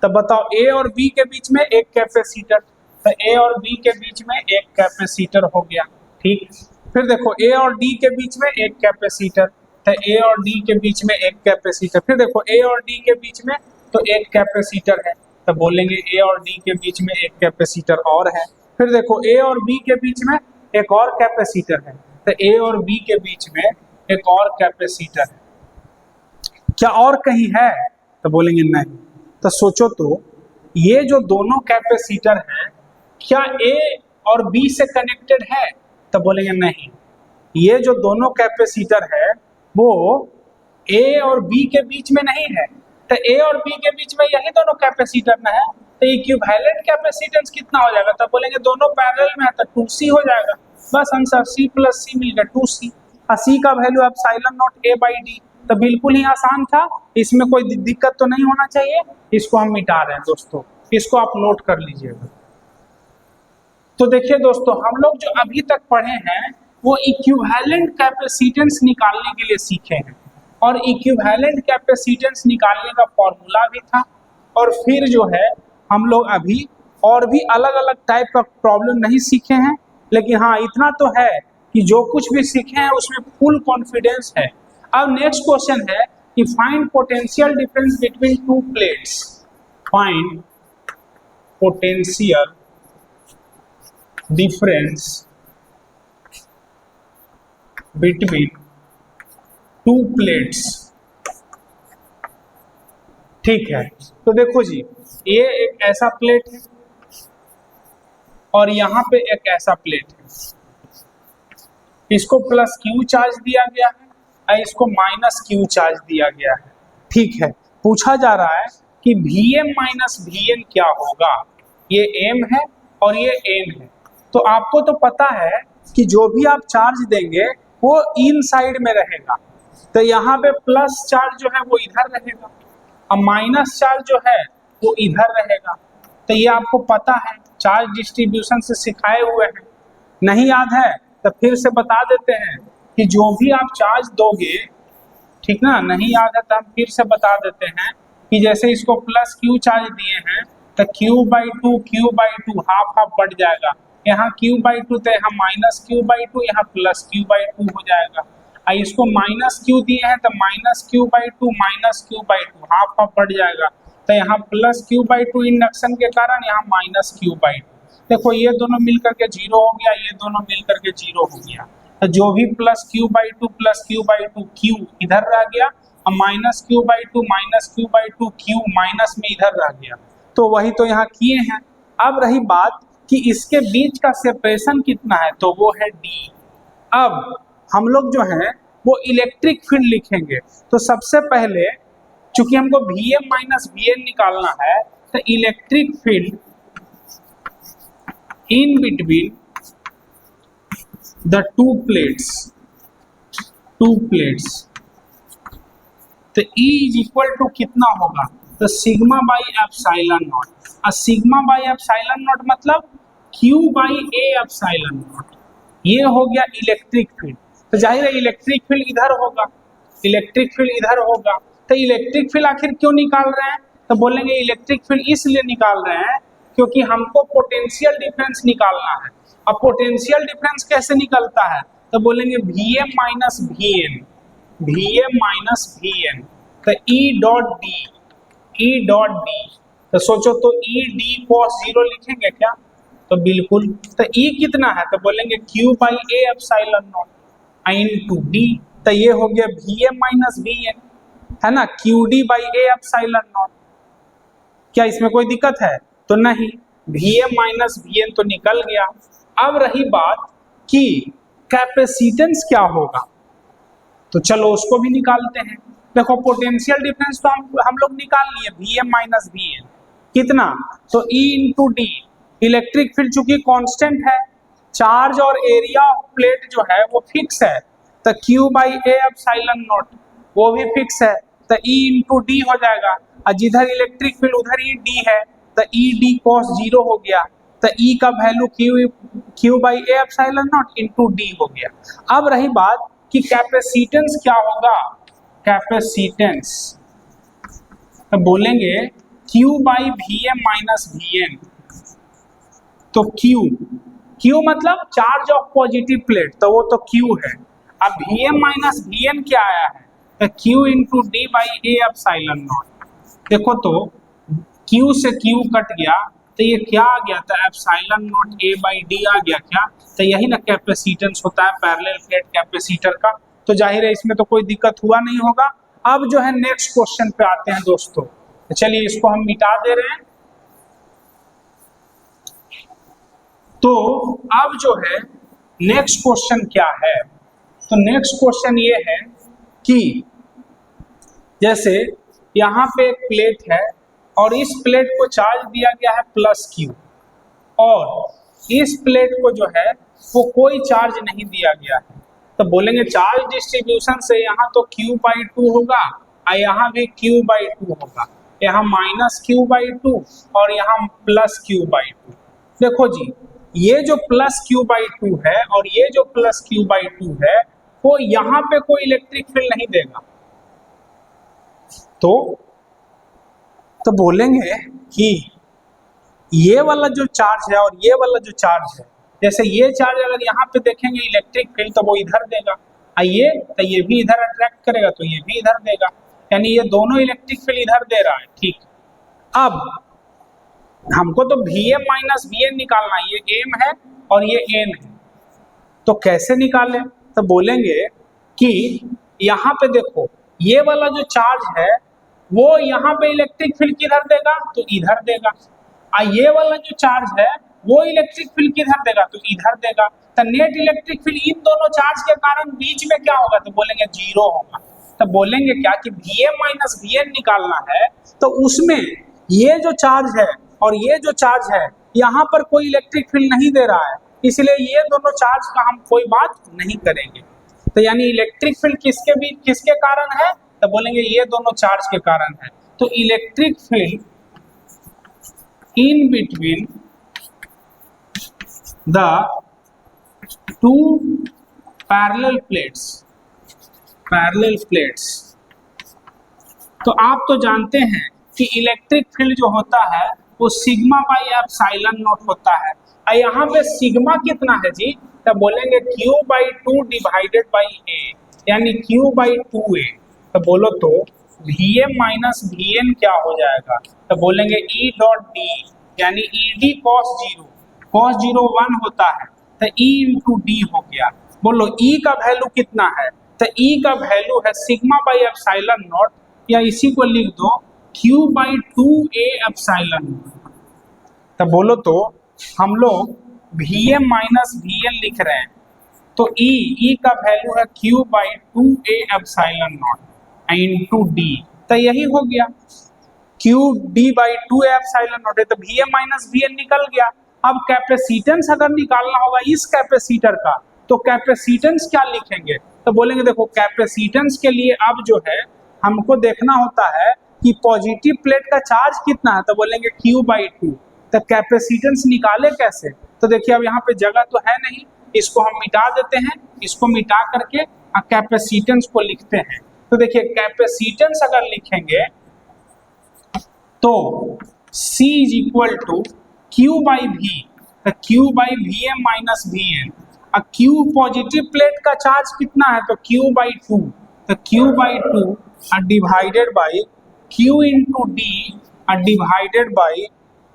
तो बताओ a और b के बीच में एक कैपेसिटर, तो a और b के बीच में एक कैपेसिटर हो गया, ठीक। फिर देखो a और d के बीच में एक कैपेसिटर, तो a और d के बीच में एक कैपेसिटर। फिर देखो a और d के बीच में तो एक कैपेसिटर है, तो बोलेंगे a और d के बीच में एक कैपेसिटर और है। फिर देखो a और b के बीच में एक और कैपेसिटर है, तो a और b के बीच में एक और कैपेसिटर है। क्या और कहीं है, तो बोलेंगे नहीं। तो सोचो तो ये जो दोनों कैपेसिटर हैं क्या a और b से कनेक्टेड है, तो बोलेंगे नहीं। ये जो दोनों कैपेसिटर है वो a और b के बीच में नहीं है, तो a और b के बीच में यही दोनों कैपेसिटर ना है, तो इक्विवेलेंट कैपेसिटेंस कितना हो जाएगा, तो बोलेंगे दोनों पैरेलल में है तो 2c हो जाएगा। बस आंसर c प्लस c मिल गया 2c। c का value epsilon naught a by D, तो बिल्कुल ही आसान था, इसमें कोई दिक्कत तो नहीं होना चाहिए। इसको हम मिटा रहे हैं दोस्तों, इसको आप नोट कर लीजिएगा। तो देखिए दोस्तों, हम लोग जो अभी तक पढ़े हैं वो इक्विवेलेंट कैपेसिटेंस निकालने के लिए सीखे हैं, और इक्विवेलेंट कैपेसिटेंस निकालने का फॉर्मूला भी था। और फिर जो है हम लोग अभी और भी अलग अलग टाइप का प्रॉब्लम नहीं सीखे हैं, लेकिन हाँ इतना तो है कि जो कुछ भी सीखे हैं उसमें फुल कॉन्फिडेंस है। अब नेक्स्ट क्वेश्चन है कि find potential difference between two plates, find potential difference between two plates, ठीक है। तो देखो जी, ये एक ऐसा प्लेट है और यहाँ पे एक ऐसा प्लेट है, इसको प्लस क्यू चार्ज दिया गया है और इसको माइनस क्यू चार्ज दिया गया है, ठीक है। पूछा जा रहा है कि Vm माइनस Vn क्या होगा, ये m है और ये n है। तो आपको तो पता है कि जो भी आप चार्ज देंगे वो इन साइड में रहेगा, तो यहाँ पे प्लस चार्ज जो है वो इधर रहेगा और माइनस चार्ज जो है वो इधर रहेगा। तो ये आपको पता है, चार्ज डिस्ट्रीब्यूशन से सिखाए हुए हैं। नहीं याद है तो फिर से बता देते हैं कि जो भी आप चार्ज दोगे, ठीक ना, नहीं याद है तो हम फिर से बता देते हैं कि जैसे इसको प्लस क्यू चार्ज दिए हैं तो q/2 हाफ हाफ बढ़ जाएगा, यहाँ q/2 तो यहाँ माइनस q/2, यहाँ प्लस q/2 हो जाएगा। और इसको माइनस क्यू दिए हैं तो माइनस q/2 हाफ हाफ बढ़ जाएगा, तो यहाँ प्लस q/2 इंडक्शन के कारण यहाँ माइनस q/2। देखो ये दोनों मिलकर के 0 हो गया, ये दोनों मिलकर के 0 हो गया, तो जो भी प्लस q/2 q इधर रह गया और माइनस q/2 q माइनस में इधर रह गया, तो वही तो यहाँ किए हैं। अब रही बात कि इसके बीच का सेपरेशन कितना है, तो वो है d। अब हम लोग जो है वो इलेक्ट्रिक फील्ड लिखेंगे, तो सबसे पहले चूंकि हमको Vm माइनस Vn निकालना है, तो electric field in between the two plates, तो E इज इक्वल टू कितना होगा, तो सिग्मा बाई एप्सिलॉन नॉट। और सिग्मा बाई एप्सिलॉन नॉट मतलब Q by A epsilon not. ये हो गया इलेक्ट्रिक फील्ड। तो जाहिर है इलेक्ट्रिक फील्ड इधर होगा, इलेक्ट्रिक फील्ड इधर होगा। तो इलेक्ट्रिक फील्ड आखिर क्यों निकाल रहे हैं? तो बोलेंगे इलेक्ट्रिक फील्ड इसलिए निकाल रहे हैं क्योंकि हमको पोटेंशियल डिफरेंस निकालना है। अब पोटेंशियल डिफरेंस कैसे निकलता है? तो बोलेंगे Vm minus V N, Vm minus V N. तो ई डॉट डी, तो सोचो तो ई डी कॉस जीरो लिखेंगे क्या? तो बिल्कुल। तो ई कितना है? तो बोलेंगे Q by A epsilon not into D. तो ये हो गया Vm माइनस वी एन, है ना, Q D by A epsilon not. क्या इसमें कोई दिक्कत है? तो नहीं, Vm माइनस वी एन तो निकल गया। अब रही बात कि कैपेसिटेंस क्या होगा, तो चलो उसको भी निकालते हैं। देखो पोटेंशियल डिफरेंस तो हम लोग निकाल लिए, Vm माइनस वी एन कितना? तो E into D. Electric field चूंकि कांस्टेंट है, चार्ज और एरिया ऑफ प्लेट जो है वो फिक्स है, तो Q by A epsilon not वो भी फिक्स है। तो E इंटू डी हो जाएगा, और जिधर इलेक्ट्रिक फील्ड उधर ही डी है, तो ई डी कॉस जीरो हो गया। तो E का value Q by A epsilon not into D हो गया। अब रही बात कि कैपेसिटेंस क्या होगा। कैपेसिटेंस तो बोलेंगे Q by Vm minus V N. तो Q मतलब चार्ज ऑफ पॉजिटिव प्लेट, तो वो तो Q है। अब Vm माइनस वी एन क्या आया है? तो Q into D by A epsilon not. देखो तो Q से Q कट गया, तो ये क्या आ गया था? Epsilon naught A by D आ गया क्या? तो यही ना कैपेसिटेंस होता है पैरेलल प्लेट कैपेसिटर का। तो जाहिर है इसमें तो कोई दिक्कत हुआ नहीं होगा। अब जो है नेक्स्ट क्वेश्चन पे आते हैं दोस्तों। तो चलिए इसको हम मिटा दे रहे हैं। तो अब जो है नेक्स्ट क्वेश्चन क्या है? तो नेक्स्ट क्वेश्चन ये है कि जैसे यहाँ पे एक प्लेट है और इस प्लेट को चार्ज दिया गया है प्लस Q, और इस प्लेट को जो है वो कोई चार्ज नहीं दिया गया है। तो बोलेंगे चार्ज डिस्ट्रीब्यूशन से यहाँ तो Q बाई टू होगा और यहाँ भी Q बाई टू होगा, यहाँ माइनस Q बाई टू और यहाँ प्लस Q बाई टू। देखो जी, ये जो प्लस Q बाई टू है और ये जो प्लस Q बाई टू है वो यहाँ पे कोई इलेक्ट्रिक फील्ड नहीं देगा। तो बोलेंगे कि ये वाला जो चार्ज है और ये वाला जो चार्ज है, जैसे ये चार्ज अगर यहाँ पे देखेंगे इलेक्ट्रिक फील्ड तो वो इधर देगा, आइए तो ये भी इधर अट्रैक्ट करेगा तो ये भी इधर देगा, यानी ये दोनों इलेक्ट्रिक फील्ड इधर दे रहा है। ठीक, अब हमको तो Vm माइनस वी एन निकालना है, ये एम है और ये एन है। तो कैसे निकालें? तो बोलेंगे कि यहाँ पे देखो ये वाला जो चार्ज है वो यहाँ पे इलेक्ट्रिक फील्ड किधर देगा? तो इधर देगा। और ये वाला जो चार्ज है वो इलेक्ट्रिक फील्ड किधर देगा? तो इधर देगा। तो नेट इलेक्ट्रिक फील्ड इन दोनों चार्ज के कारण बीच में क्या होगा? तो बोलेंगे जीरो होगा। तो बोलेंगे क्या कि Vm माइनस वी एन निकालना है, तो उसमें ये जो चार्ज है और ये जो चार्ज है यहाँ पर कोई इलेक्ट्रिक फील्ड नहीं दे रहा है, इसलिए ये दोनों चार्ज का हम कोई बात नहीं करेंगे। तो यानी इलेक्ट्रिक फील्ड किसके कारण है? तो बोलेंगे ये दोनों चार्ज के कारण है। तो electric field in between the two parallel plates. तो आप तो जानते हैं कि इलेक्ट्रिक फील्ड जो होता है वो सिग्मा बाई एप्सिलॉन नॉट होता है। और यहाँ पे सिग्मा कितना है जी? तो बोलेंगे Q by two divided by A, यानी Q बाई टू ए। तो बोलो तो Vm माइनस वी एन क्या हो जाएगा? तो बोलेंगे E डॉट डी, यानी ई डी कॉस जीरो 1 होता है, तो E इंटू डी हो गया। बोलो E का वैल्यू कितना है? तो E का वैल्यू है सिग्मा बाई एप्सिलॉन नॉट, या इसी को लिख दो Q by to A epsilon not. तो बोलो तो हम लोग Vm माइनस वी एन लिख रहे हैं, तो E का वैल्यू है Q by to A epsilon not into D. तो यही हो गया Q D by two epsilon not है, तो Vm माइनस वी एन निकल गया। अब कैपेसिटेंस अगर निकालना होगा इस कैपेसिटर का, तो कैपेसिटेंस क्या लिखेंगे? तो बोलेंगे देखो कैपेसिटेंस के लिए अब जो है हमको देखना होता है कि पॉजिटिव प्लेट का चार्ज कितना है, तो बोलेंगे Q/2। तो कैपेसिटेंस निकाले कैसे, तो देखिए अब यहाँ पे जगह तो है नहीं, इसको हम मिटा देते हैं, इसको मिटा करके कैपेसिटेंस को लिखते हैं। तो देखिए कैपेसिटेंस अगर लिखेंगे तो C is equal to Q/V, Q/Vm minus Vn। अब Q पॉजिटिव प्लेट का चार्ज कितना है, तो Q/2, तो Q/2 divided by Q into D divided by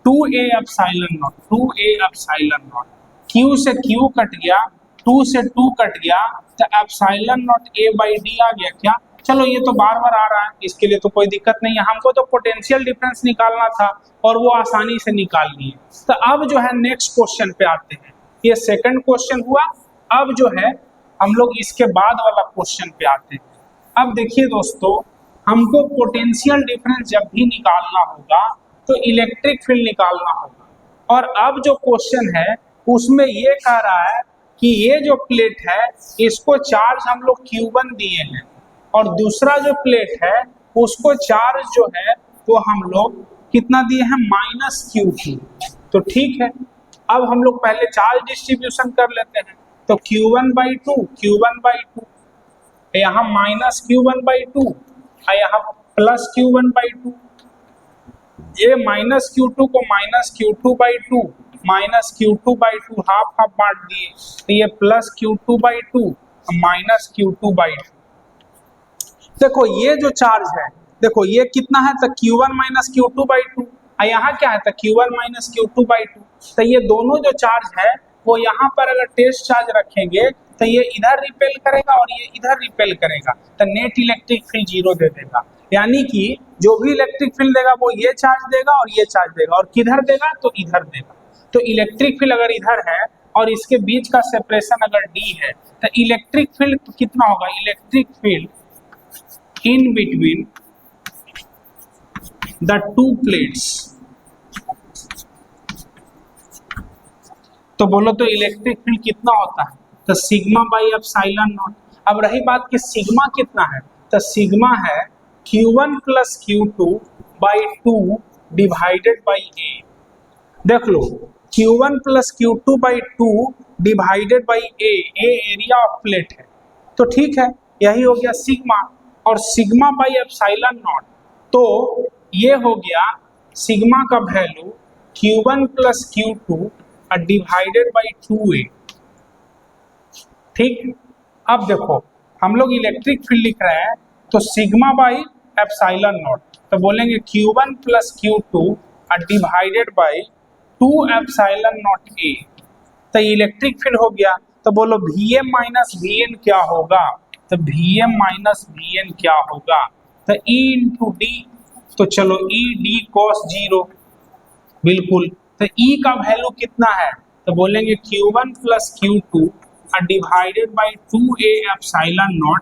2A epsilon naught, 2A epsilon naught. Q से Q कट गया, 2 से 2 कट गया, तो एप्सिलॉन नॉट A/D आ गया क्या। चलो ये तो बार बार आ रहा है, इसके लिए तो कोई दिक्कत नहीं है, हमको तो पोटेंशियल डिफरेंस निकालना था और वो आसानी से निकाल लिए। तो अब जो है नेक्स्ट क्वेश्चन पे आते हैं, ये सेकंड क्वेश्चन हुआ। अब जो है हम लोग इसके बाद वाला क्वेश्चन पे आते हैं। अब देखिए दोस्तों, हमको पोटेंशियल डिफरेंस जब भी निकालना होगा तो इलेक्ट्रिक फील्ड निकालना होगा, और अब जो क्वेश्चन है उसमें ये कह रहा है कि ये जो प्लेट है इसको चार्ज हम लोग Q1 दिए हैं, और दूसरा जो प्लेट है उसको चार्ज जो है वो हम लोग कितना दिए हैं, -Q2। तो ठीक है, अब हम लोग पहले चार्ज डिस्ट्रीब्यूशन कर लेते हैं। तो Q1/2, Q1/2, यहाँ -Q1/2 और यहाँ +Q1/2। ये -Q2 को -Q2/2, -Q2/2 हाफ हाफ बांट दिए, तो ये +Q2/2 -Q2/2। देखो ये जो चार्ज है, देखो ये कितना है, तो Q1 - Q2/2, और यहाँ क्या है, तो Q1 - Q2/2। तो ये दोनों जो चार्ज है वो यहाँ पर अगर टेस्ट चार्ज रखेंगे तो ये इधर रिपेल करेगा और ये इधर रिपेल करेगा, तो नेट इलेक्ट्रिक फील्ड 0 दे देगा। यानी कि जो भी इलेक्ट्रिक फील्ड देगा वो ये चार्ज देगा और ये चार्ज देगा, और किधर देगा, तो इधर देगा। तो इलेक्ट्रिक फील्ड अगर इधर है और इसके बीच का सेपरेशन अगर D है, तो इलेक्ट्रिक फील्ड कितना होगा, electric field in between the two plates। तो बोलो तो इलेक्ट्रिक फील्ड कितना होता है, तो σ/ε0। अब रही बात कि सिग्मा कितना है, तो सिग्मा है Q1 + Q2/2 divided by A। देख लो Q1 + Q2/2 divided by A, A area of plate है, तो ठीक है, यही हो गया सिग्मा। और σ/ε0, तो ये हो गया सिग्मा का value Q1 + Q2 divided by 2A। ठीक, अब देखो हम लोग इलेक्ट्रिक फील्ड लिख रहे हैं, तो σ/ε0, तो बोलेंगे Q1 + Q2 divided by 2ε0A। तो इलेक्ट्रिक फील्ड हो गया, तो बोलो Vm - Vn क्या होगा, तो Vm - Vn क्या होगा, तो E इंटू D। तो चलो E D cos 0, बिल्कुल। तो E का वैल्यू कितना है, तो बोलेंगे Q1 + Q2 divided by 2A ε0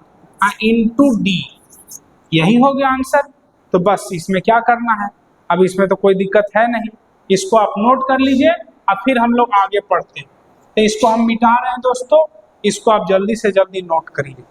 into D। यही हो गया आंसर। तो बस इसमें क्या करना है, अब इसमें तो कोई दिक्कत है नहीं, इसको आप नोट कर लीजिए और फिर हम लोग आगे पढ़ते हैं। तो इसको हम मिटा रहे हैं दोस्तों, इसको आप जल्दी से जल्दी नोट करिए।